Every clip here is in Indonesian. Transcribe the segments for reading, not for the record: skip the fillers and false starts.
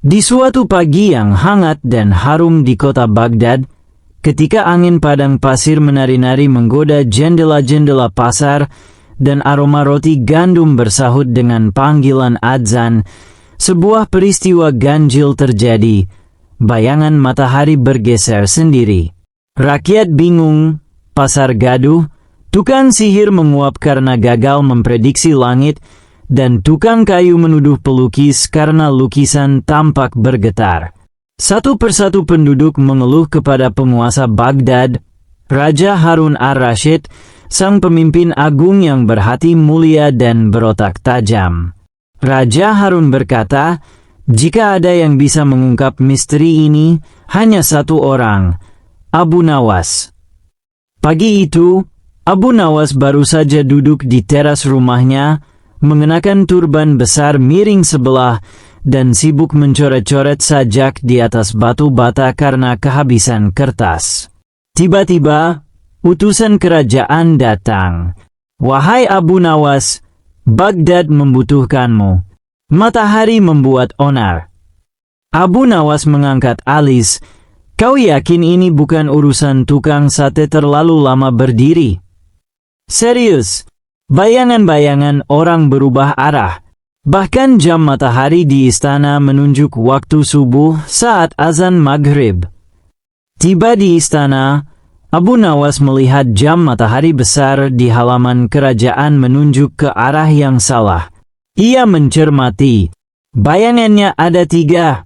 Di suatu pagi yang hangat dan harum di kota Baghdad, ketika angin padang pasir menari-nari menggoda jendela-jendela pasar dan aroma roti gandum bersahut dengan panggilan adzan, sebuah peristiwa ganjil terjadi. Bayangan matahari bergeser sendiri. Rakyat bingung, pasar gaduh, tukang sihir menguap karena gagal memprediksi langit, dan tukang kayu menuduh pelukis karena lukisan tampak bergetar. Satu persatu penduduk mengeluh kepada penguasa Baghdad, Raja Harun ar-Rasyid, sang pemimpin agung yang berhati mulia dan berotak tajam. Raja Harun berkata, jika ada yang bisa mengungkap misteri ini, hanya satu orang, Abu Nawas. Pagi itu, Abu Nawas baru saja duduk di teras rumahnya, mengenakan turban besar miring sebelah dan sibuk mencoret-coret sajak di atas batu bata karena kehabisan kertas. Tiba-tiba, utusan kerajaan datang. Wahai Abu Nawas, Baghdad membutuhkanmu. Matahari membuat onar. Abu Nawas mengangkat alis. Kau yakin ini bukan urusan tukang sate terlalu lama berdiri? Serius. Bayangan-bayangan orang berubah arah. Bahkan jam matahari di istana menunjuk waktu subuh saat azan maghrib. Tiba di istana, Abu Nawas melihat jam matahari besar di halaman kerajaan menunjuk ke arah yang salah. Ia mencermati. Bayangannya ada 3.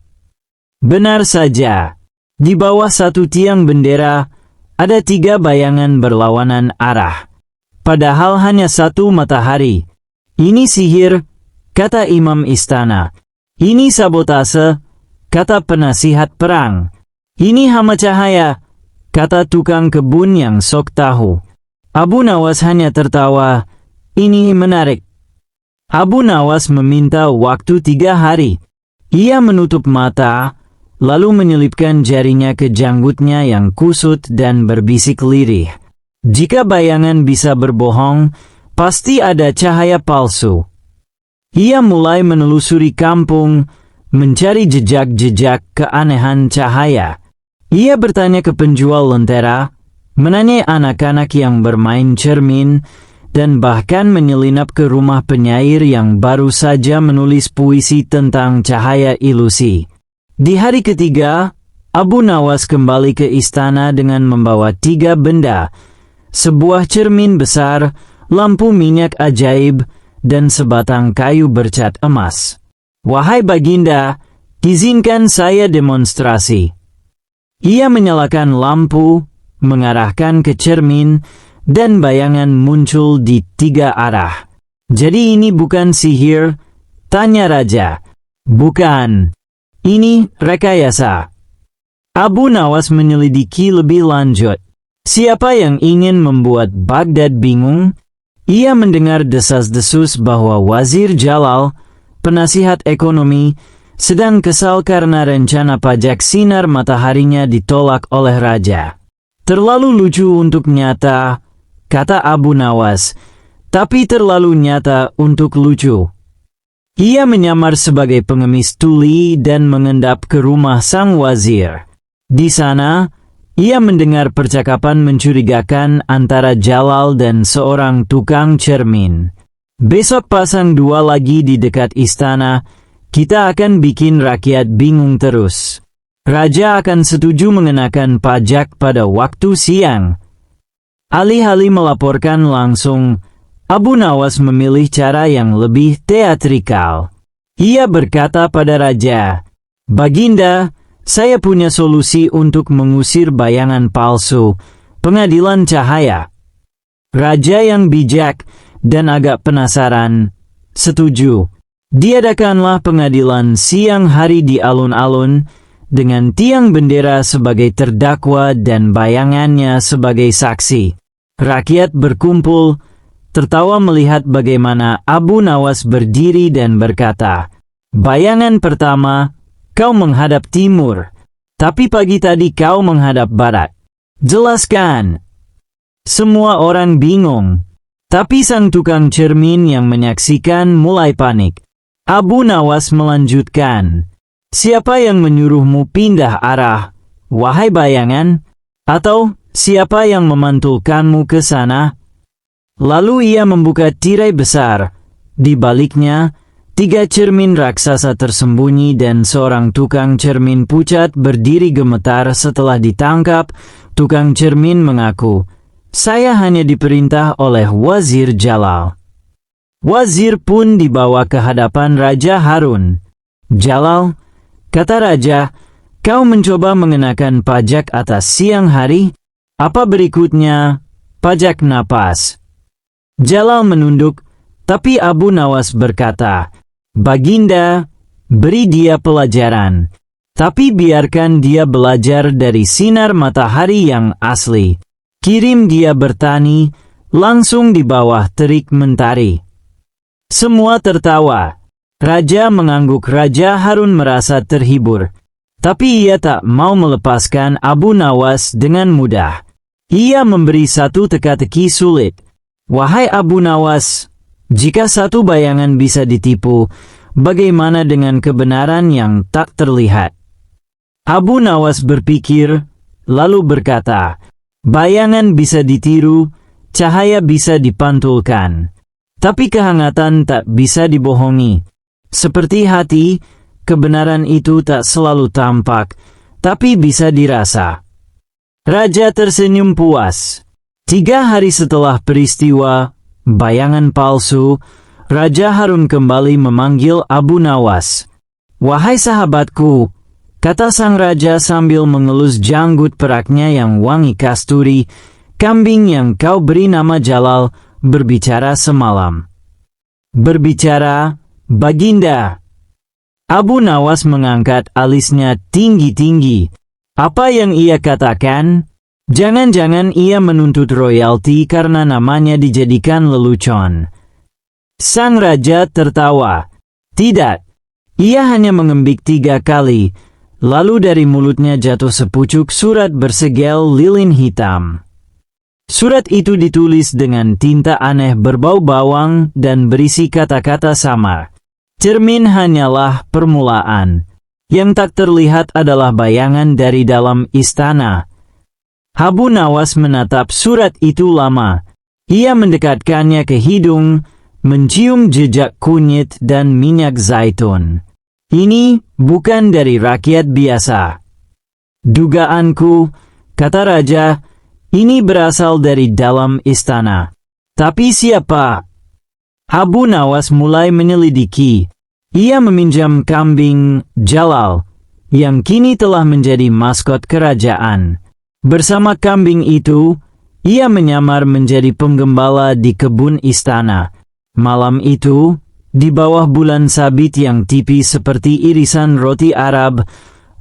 Benar saja. Di bawah satu tiang bendera, ada 3 bayangan berlawanan arah. Padahal hanya satu matahari. Ini sihir, kata imam istana. Ini sabotase, kata penasihat perang. Ini hama cahaya, kata tukang kebun yang sok tahu. Abu Nawas hanya tertawa. Ini menarik. Abu Nawas meminta waktu 3 hari. Ia menutup mata, lalu menyelipkan jarinya ke janggutnya yang kusut dan berbisik lirih. Jika bayangan bisa berbohong, pasti ada cahaya palsu. Ia mulai menelusuri kampung, mencari jejak-jejak keanehan cahaya. Ia bertanya ke penjual lentera, menanyai anak-anak yang bermain cermin, dan bahkan menyelinap ke rumah penyair yang baru saja menulis puisi tentang cahaya ilusi. Di hari ketiga, Abu Nawas kembali ke istana dengan membawa 3 benda, sebuah cermin besar, lampu minyak ajaib, dan sebatang kayu bercat emas. Wahai Baginda, izinkan saya demonstrasi. Ia menyalakan lampu, mengarahkan ke cermin, dan bayangan muncul di 3 arah. Jadi ini bukan sihir? Tanya Raja. Bukan. Ini rekayasa. Abu Nawas menyelidiki lebih lanjut. Siapa yang ingin membuat Baghdad bingung? Ia mendengar desas-desus bahwa Wazir Jalal, penasihat ekonomi, sedang kesal karena rencana pajak sinar mataharinya ditolak oleh raja. Terlalu lucu untuk nyata, kata Abu Nawas, tapi terlalu nyata untuk lucu. Ia menyamar sebagai pengemis tuli dan mengendap ke rumah sang wazir. Di sana, ia mendengar percakapan mencurigakan antara Jalal dan seorang tukang cermin. Besok pasang 2 lagi di dekat istana, kita akan bikin rakyat bingung terus. Raja akan setuju mengenakan pajak pada waktu siang. Alih-alih melaporkan langsung, Abu Nawas memilih cara yang lebih teatrikal. Ia berkata pada raja, Baginda, saya punya solusi untuk mengusir bayangan palsu, pengadilan cahaya. Raja yang bijak dan agak penasaran, setuju. Diadakanlah pengadilan siang hari di alun-alun, dengan tiang bendera sebagai terdakwa dan bayangannya sebagai saksi. Rakyat berkumpul, tertawa melihat bagaimana Abu Nawas berdiri dan berkata, bayangan pertama, kau menghadap timur, tapi pagi tadi kau menghadap barat. Jelaskan. Semua orang bingung, tapi sang tukang cermin yang menyaksikan mulai panik. Abu Nawas melanjutkan, Siapa yang menyuruhmu pindah arah, wahai bayangan? Atau siapa yang memantulkanmu ke sana? Lalu ia membuka tirai besar. Di baliknya, 3 cermin raksasa tersembunyi dan seorang tukang cermin pucat berdiri gemetar setelah ditangkap. Tukang cermin mengaku, "Saya hanya diperintah oleh Wazir Jalal." Wazir pun dibawa ke hadapan Raja Harun. "Jalal," kata raja, "kau mencoba mengenakan pajak atas siang hari? Apa berikutnya? Pajak napas." Jalal menunduk, tapi Abu Nawas berkata, "Baginda, beri dia pelajaran. Tapi biarkan dia belajar dari sinar matahari yang asli. Kirim dia bertani, langsung di bawah terik mentari." Semua tertawa. Raja mengangguk. Raja Harun merasa terhibur. Tapi ia tak mau melepaskan Abu Nawas dengan mudah. Ia memberi satu teka-teki sulit. "Wahai Abu Nawas, jika satu bayangan bisa ditipu, bagaimana dengan kebenaran yang tak terlihat?" Abu Nawas berpikir, lalu berkata, "Bayangan bisa ditiru, cahaya bisa dipantulkan. Tapi kehangatan tak bisa dibohongi. Seperti hati, kebenaran itu tak selalu tampak, tapi bisa dirasa." Raja tersenyum puas. 3 hari setelah peristiwa bayangan palsu, Raja Harun kembali memanggil Abu Nawas. "Wahai sahabatku," kata sang raja sambil mengelus janggut peraknya yang wangi kasturi, "kambing yang kau beri nama Jalal berbicara semalam." "Berbicara, Baginda." Abu Nawas mengangkat alisnya tinggi-tinggi. "Apa yang ia katakan? Jangan-jangan ia menuntut royalti karena namanya dijadikan lelucon." Sang raja tertawa. "Tidak, ia hanya mengembik 3 kali, lalu dari mulutnya jatuh sepucuk surat bersegel lilin hitam. Surat itu ditulis dengan tinta aneh berbau bawang dan berisi kata-kata samar. Cermin hanyalah permulaan. Yang tak terlihat adalah bayangan dari dalam istana. Abu Nawas menatap surat itu lama. Ia mendekatkannya ke hidung, mencium jejak kunyit dan minyak zaitun. "Ini bukan dari rakyat biasa." "Dugaanku," kata raja, "ini berasal dari dalam istana." "Tapi siapa?" Abu Nawas mulai menyelidiki. Ia meminjam kambing Jalal, yang kini telah menjadi maskot kerajaan. Bersama kambing itu, ia menyamar menjadi penggembala di kebun istana. Malam itu, di bawah bulan sabit yang tipis seperti irisan roti Arab,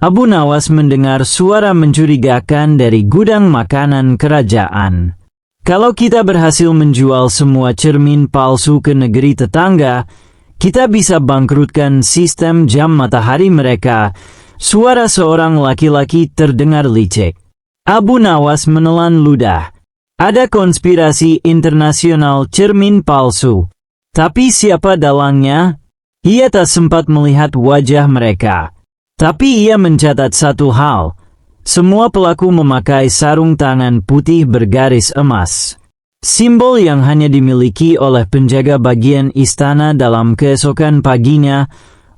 Abu Nawas mendengar suara mencurigakan dari gudang makanan kerajaan. "Kalau kita berhasil menjual semua cermin palsu ke negeri tetangga, kita bisa bangkrutkan sistem jam matahari mereka." Suara seorang laki-laki terdengar licik. Abu Nawas menelan ludah. Ada konspirasi internasional cermin palsu. Tapi siapa dalangnya? Ia tak sempat melihat wajah mereka. Tapi ia mencatat satu hal. Semua pelaku memakai sarung tangan putih bergaris emas. Simbol yang hanya dimiliki oleh penjaga bagian istana. Dalam keesokan paginya,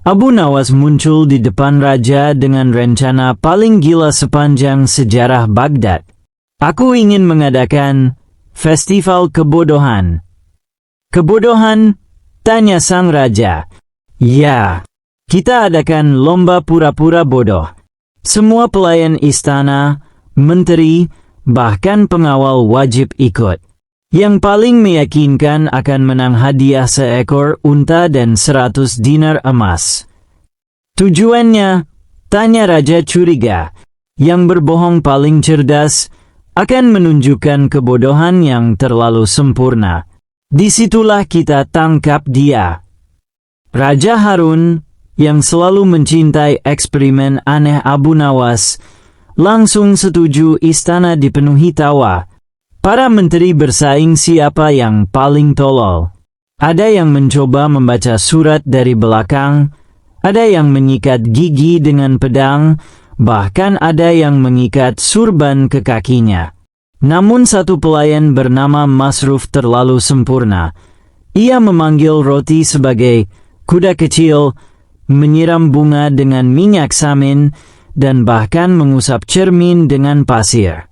Abu Nawas muncul di depan raja dengan rencana paling gila sepanjang sejarah Baghdad. "Aku ingin mengadakan festival kebodohan." "Kebodohan?" tanya sang raja. "Ya, kita adakan lomba pura-pura bodoh. Semua pelayan istana, menteri, bahkan pengawal wajib ikut. Yang paling meyakinkan akan menang hadiah seekor unta dan 100 dinar emas." "Tujuannya?" tanya raja curiga. "Yang berbohong paling cerdas akan menunjukkan kebodohan yang terlalu sempurna. Disitulah kita tangkap dia." Raja Harun, yang selalu mencintai eksperimen aneh Abu Nawas, langsung setuju. Istana dipenuhi tawa. Para menteri bersaing siapa yang paling tolol. Ada yang mencoba membaca surat dari belakang, Ada yang menyikat gigi dengan pedang, bahkan ada yang mengikat surban ke kakinya. Namun satu pelayan bernama Masruf terlalu sempurna. Ia memanggil roti sebagai kuda kecil, menyiram bunga dengan minyak samin, dan bahkan mengusap cermin dengan pasir.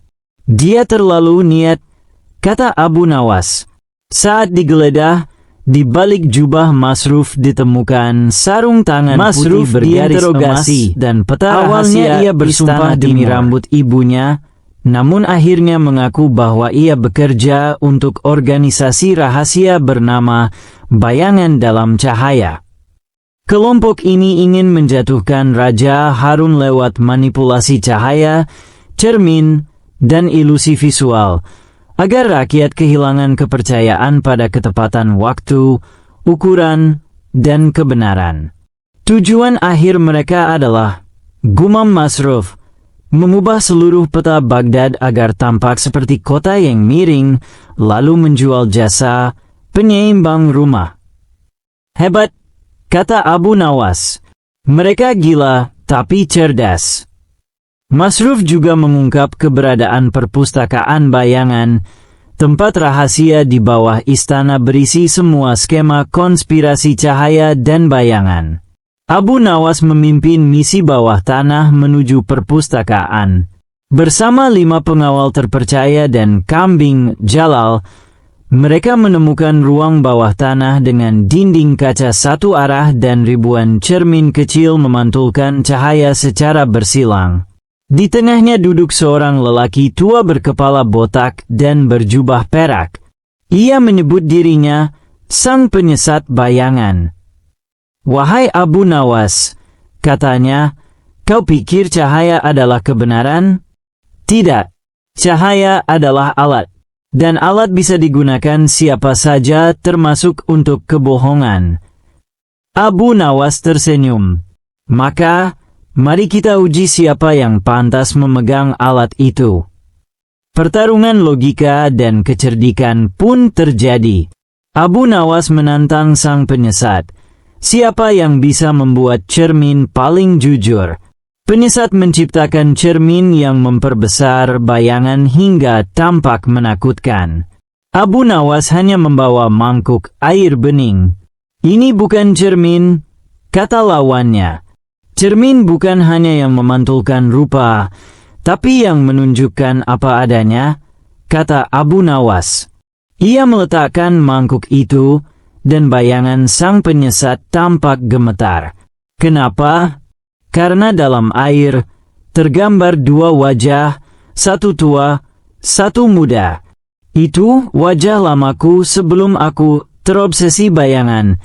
Dia terlalu niat, kata Abu Nawas. Saat digeledah, di balik jubah Masruf ditemukan sarung tangan Masruf putih bergaris emas dan peta rahasia. Awalnya ia bersumpah demi rambut ibunya, namun akhirnya mengaku bahwa ia bekerja untuk organisasi rahasia bernama Bayangan Dalam Cahaya. Kelompok ini ingin menjatuhkan Raja Harun lewat manipulasi cahaya, cermin, dan ilusi visual, agar rakyat kehilangan kepercayaan pada ketepatan waktu, ukuran, dan kebenaran. Tujuan akhir mereka adalah, gumam Masruf, mengubah seluruh peta Baghdad agar tampak seperti kota yang miring, lalu menjual jasa penyeimbang rumah. Hebat, kata Abu Nawas. Mereka gila, tapi cerdas. Masruf juga mengungkap keberadaan perpustakaan bayangan, tempat rahasia di bawah istana berisi semua skema konspirasi cahaya dan bayangan. Abu Nawas memimpin misi bawah tanah menuju perpustakaan. Bersama 5 pengawal terpercaya dan kambing Jalal, mereka menemukan ruang bawah tanah dengan dinding kaca satu arah dan ribuan cermin kecil memantulkan cahaya secara bersilang. Di tengahnya duduk seorang lelaki tua berkepala botak dan berjubah perak. Ia menyebut dirinya sang penyesat bayangan. Wahai Abu Nawas, katanya, kau pikir cahaya adalah kebenaran? Tidak, cahaya adalah alat, dan alat bisa digunakan siapa saja termasuk untuk kebohongan. Abu Nawas tersenyum. Maka, mari kita uji siapa yang pantas memegang alat itu. Pertarungan logika dan kecerdikan pun terjadi. Abu Nawas menantang sang penyesat. Siapa yang bisa membuat cermin paling jujur? Penyesat menciptakan cermin yang memperbesar bayangan hingga tampak menakutkan. Abu Nawas hanya membawa mangkuk air bening. Ini bukan cermin, kata lawannya. Cermin bukan hanya yang memantulkan rupa, tapi yang menunjukkan apa adanya, kata Abu Nawas. Ia meletakkan mangkuk itu, dan bayangan sang penyesat tampak gemetar. Kenapa? Karena dalam air, tergambar 2 wajah, satu tua, satu muda. Itu wajah lamaku sebelum aku terobsesi bayangan,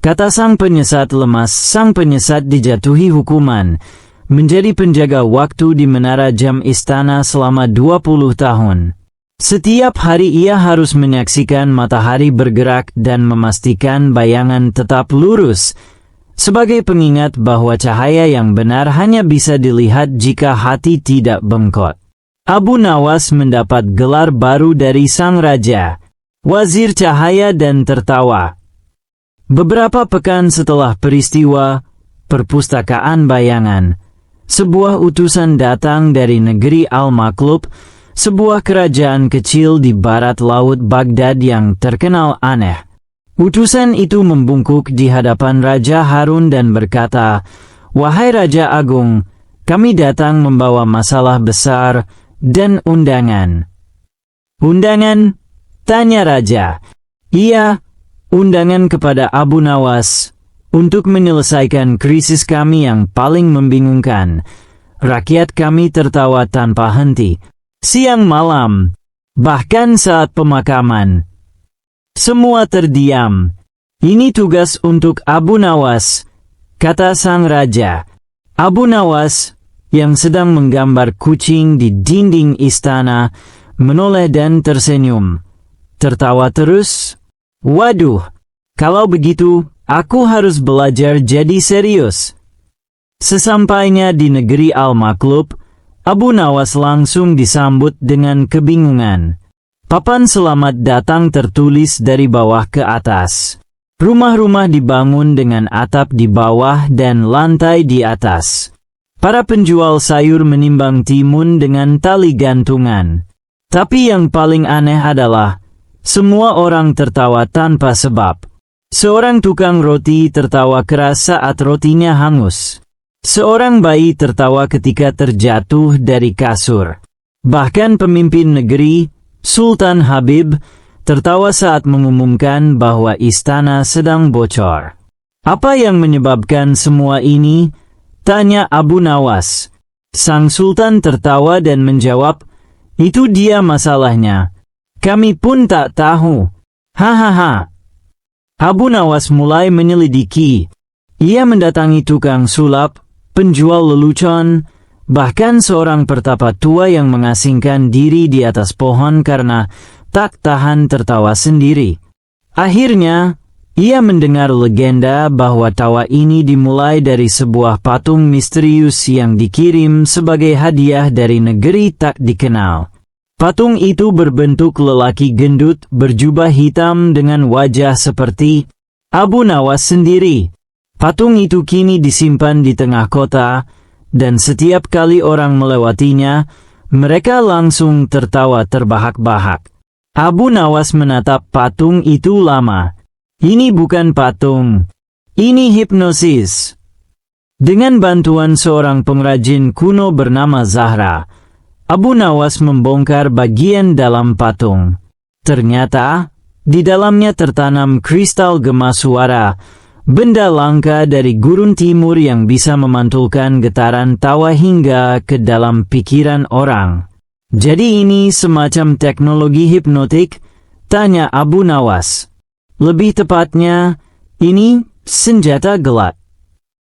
kata sang penyesat lemas. Sang penyesat dijatuhi hukuman, menjadi penjaga waktu di menara jam istana selama 20 tahun. Setiap hari ia harus menyaksikan matahari bergerak dan memastikan bayangan tetap lurus, sebagai pengingat bahwa cahaya yang benar hanya bisa dilihat jika hati tidak bengkok. Abu Nawas mendapat gelar baru dari sang raja, Wazir Cahaya, dan tertawa. Beberapa pekan setelah peristiwa perpustakaan bayangan, sebuah utusan datang dari negeri Al-Maklub, sebuah kerajaan kecil di barat laut Baghdad yang terkenal aneh. Utusan itu membungkuk di hadapan Raja Harun dan berkata, "Wahai Raja Agung, kami datang membawa masalah besar dan undangan." "Undangan?" tanya Raja. "Iya, undangan kepada Abu Nawas untuk menyelesaikan krisis kami yang paling membingungkan." Rakyat kami tertawa tanpa henti. Siang malam, bahkan saat pemakaman, semua terdiam. "Ini tugas untuk Abu Nawas," kata sang raja. Abu Nawas, yang sedang menggambar kucing di dinding istana, menoleh dan tersenyum. Tertawa terus. "Waduh, kalau begitu, aku harus belajar jadi serius." Sesampainya di negeri Al-Maklub, Abu Nawas langsung disambut dengan kebingungan. Papan selamat datang tertulis dari bawah ke atas. Rumah-rumah dibangun dengan atap di bawah dan lantai di atas. Para penjual sayur menimbang timun dengan tali gantungan. Tapi yang paling aneh adalah, semua orang tertawa tanpa sebab. Seorang tukang roti tertawa keras saat rotinya hangus. Seorang bayi tertawa ketika terjatuh dari kasur. Bahkan pemimpin negeri, Sultan Habib, tertawa saat mengumumkan bahwa istana sedang bocor. "Apa yang menyebabkan semua ini?" tanya Abu Nawas. Sang Sultan tertawa dan menjawab, "Itu dia masalahnya. Kami pun tak tahu. Hahaha." Abu Nawas mulai menyelidiki. Ia mendatangi tukang sulap, penjual lelucon, bahkan seorang pertapa tua yang mengasingkan diri di atas pohon karena tak tahan tertawa sendiri. Akhirnya, ia mendengar legenda bahwa tawa ini dimulai dari sebuah patung misterius yang dikirim sebagai hadiah dari negeri tak dikenal. Patung itu berbentuk lelaki gendut berjubah hitam dengan wajah seperti Abu Nawas sendiri. Patung itu kini disimpan di tengah kota, dan setiap kali orang melewatinya, mereka langsung tertawa terbahak-bahak. Abu Nawas menatap patung itu lama. "Ini bukan patung. Ini hipnosis." Dengan bantuan seorang pengrajin kuno bernama Zahra, Abu Nawas membongkar bagian dalam patung. Ternyata, di dalamnya tertanam kristal gema suara, benda langka dari gurun timur yang bisa memantulkan getaran tawa hingga ke dalam pikiran orang. "Jadi ini semacam teknologi hipnotik?" tanya Abu Nawas. "Lebih tepatnya, ini senjata gelap."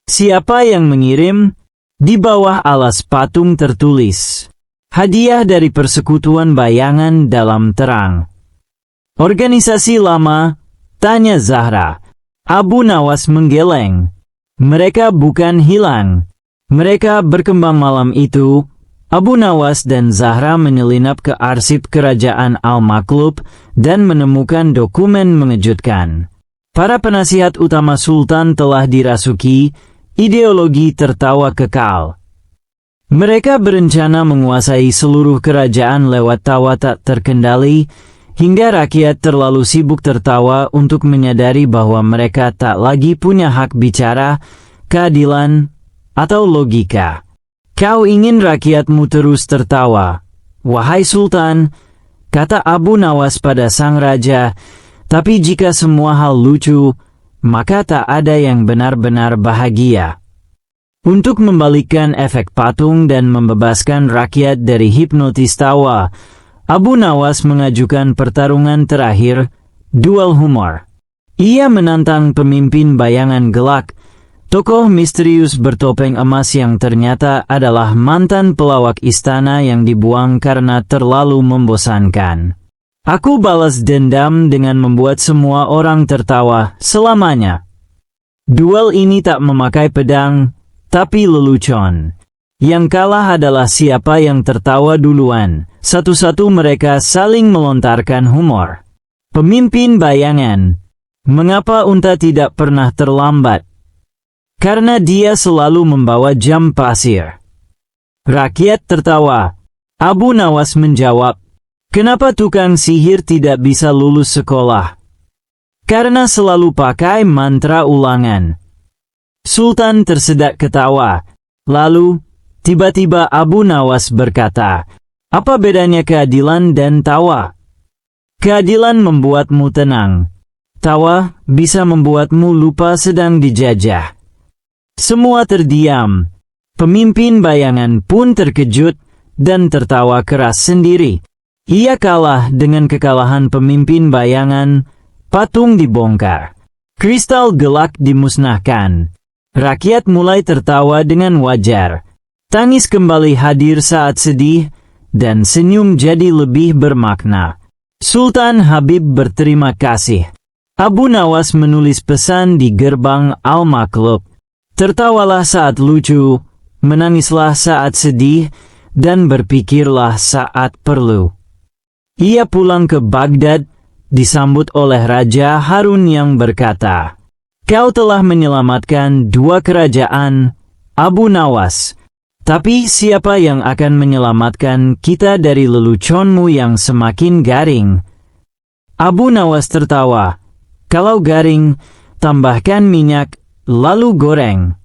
"Siapa yang mengirim?" Di bawah alas patung tertulis, "Hadiah dari Persekutuan Bayangan Dalam Terang." "Organisasi lama?" tanya Zahra. Abu Nawas menggeleng. "Mereka bukan hilang. Mereka berkembang malam itu." Abu Nawas dan Zahra menyelinap ke arsip kerajaan Al-Maklub dan menemukan dokumen mengejutkan. Para penasihat utama Sultan telah dirasuki ideologi tertawa kekal. Mereka berencana menguasai seluruh kerajaan lewat tawa tak terkendali, hingga rakyat terlalu sibuk tertawa untuk menyadari bahwa mereka tak lagi punya hak bicara, keadilan, atau logika. "Kau ingin rakyatmu terus tertawa, wahai Sultan," kata Abu Nawas pada sang raja, "tapi jika semua hal lucu, maka tak ada yang benar-benar bahagia." Untuk membalikkan efek patung dan membebaskan rakyat dari hipnotis tawa, Abu Nawas mengajukan pertarungan terakhir, duel humor. Ia menantang pemimpin bayangan gelak, tokoh misterius bertopeng emas yang ternyata adalah mantan pelawak istana yang dibuang karena terlalu membosankan. "Aku balas dendam dengan membuat semua orang tertawa selamanya." Duel ini tak memakai pedang, tapi lelucon. Yang kalah adalah siapa yang tertawa duluan. Satu-satu mereka saling melontarkan humor. Pemimpin bayangan. "Mengapa unta tidak pernah terlambat?" "Karena dia selalu membawa jam pasir." Rakyat tertawa. Abu Nawas menjawab, "Kenapa tukang sihir tidak bisa lulus sekolah?" "Karena selalu pakai mantra ulangan." Sultan tersedak ketawa. Lalu, tiba-tiba Abu Nawas berkata, "Apa bedanya keadilan dan tawa?" "Keadilan membuatmu tenang. Tawa bisa membuatmu lupa sedang dijajah." Semua terdiam. Pemimpin bayangan pun terkejut dan tertawa keras sendiri. Ia kalah dengan kekalahan pemimpin bayangan. Patung dibongkar. Kristal gelap dimusnahkan. Rakyat mulai tertawa dengan wajar. Tangis kembali hadir saat sedih, dan senyum jadi lebih bermakna. Sultan Habib berterima kasih. Abu Nawas menulis pesan di gerbang Al-Maklub. "Tertawalah saat lucu, menangislah saat sedih, dan berpikirlah saat perlu." Ia pulang ke Baghdad disambut oleh Raja Harun yang berkata, "Kau telah menyelamatkan dua kerajaan, Abu Nawas. Tapi siapa yang akan menyelamatkan kita dari leluconmu yang semakin garing?" Abu Nawas tertawa, "Kalau garing, tambahkan minyak, lalu goreng."